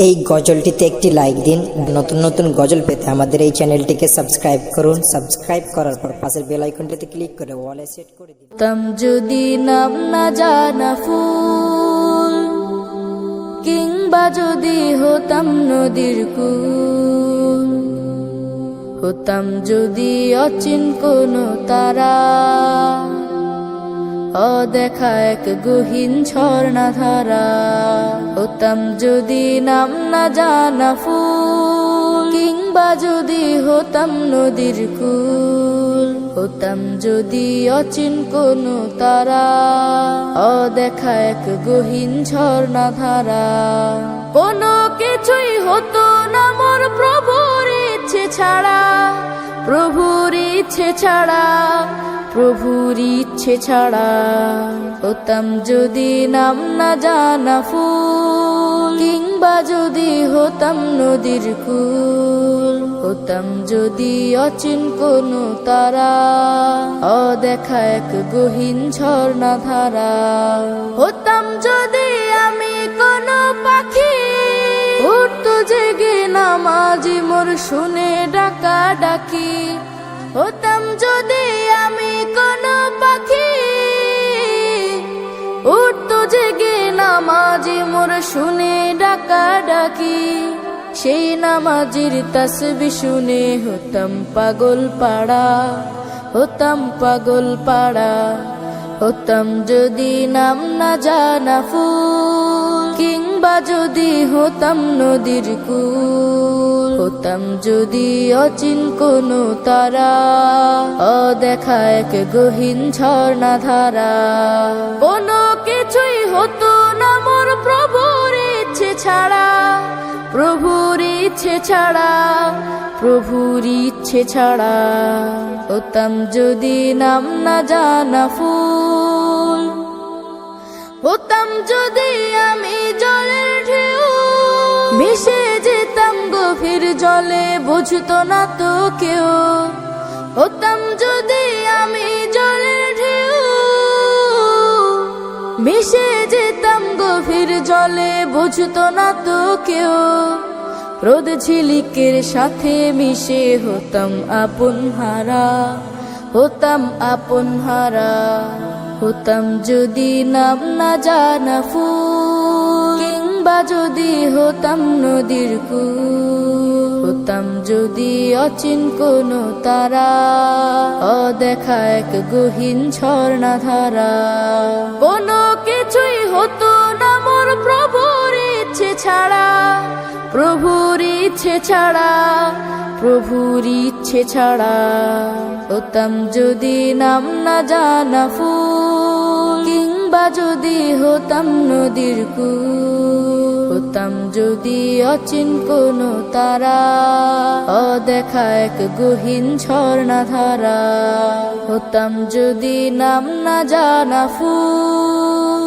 এই গজলটিতে একটি লাইক দিন। নতুন নতুন গজল পেতে আমাদের এই চ্যানেলটিকে সাবস্ক্রাইব করুন। সাবস্ক্রাইব করার পর পাশের বেল আইকনটিতে ক্লিক করে অলে সেট করে দিন। হতাম যদি নাম না জানা ফুল, কিংবা যদি হতাম নদীর কুল, হতাম যদি অচিন কোনো তারা, অদেখা এক গহীন ঝর্ণা ধারা। হতাম যদি নাম না জানা ফুল, কিংবা যদি হতাম নদীর কুল, হতাম যদি অচিন কোনো তারা, অদেখা এক গহীন ঝর্ণা ধারা। কোনো কিছুই হতো না মোর প্রভুর ইচ্ছে ছাড়া, প্রভুর ইচ্ছে ছাড়া, প্রভুর ইচ্ছে ছাড়া। হতাম যদি নাম না জানা ফুল, কিংবা যদি হতাম নদীর কুল, হতাম যদি অচিন কোনো তারা, অদেখা এক গহীন ঝর্ণা ধারা। হতাম যদি আমি কোনো পাখি, উঠতো জেগে নামাজি মোর শুনে ডাকা ডাকি। হতাম যদি আমি কোনো পাখি, উঠতো জেগে নামাজি মোর শুনে ডাকা ডাকি। সেই নামাজির তাসবিহ শুনে হতাম পাগল পাড়া, হতাম পাগল পাড়া। হতাম যদি নাম না জানা ফুল, কিংবা যদি হতাম নদীর কুল, হতাম যদি অচিন কোনো তারা, অদেখা এক গহীন ঝর্ণা ধারা। কোনো কিছুই হতো না মোর প্রভুর ইচ্ছে ছাড়া, প্রভুর ইচ্ছে ছাড়া, প্রভুর ইচ্ছে ছাড়া। হতাম যদি নাম না জানা ফুল, হতাম যদি আমি জলের ঢেউ, মিশে যেতাম গভীর জলে বুঝতো না তো কেউ। হতাম যদি আমি জলের ঢেউ, মিশে যেতাম গভীর জলে বুঝতো না তো কেউ। রোদ ঝিলিকের সাথে মিশে হতাম আপন হারা, হতাম আপন হারা। হতাম যদি নাম না জানা ফুল, কিংবা যদি হতাম নদীর কুল, হতাম যদি অচিন কোনো তারা, অদেখা এক গহীন ঝর্ণা ধারা। কোনো কিছুই হতো না মোর প্রভুর ইচ্ছে ছাড়া, প্রভুর ইচ্ছে ছাড়া, প্রভুর ইচ্ছে ছাড়া। হতাম যদি নাম না জানা ফুল, কিংবা যদি হতাম নদীর কুল, হতাম যদি অচিন কোনো তারা, অদেখা এক গহীন ঝর্ণা ধারা। হতাম যদি নাম না জানা ফুল।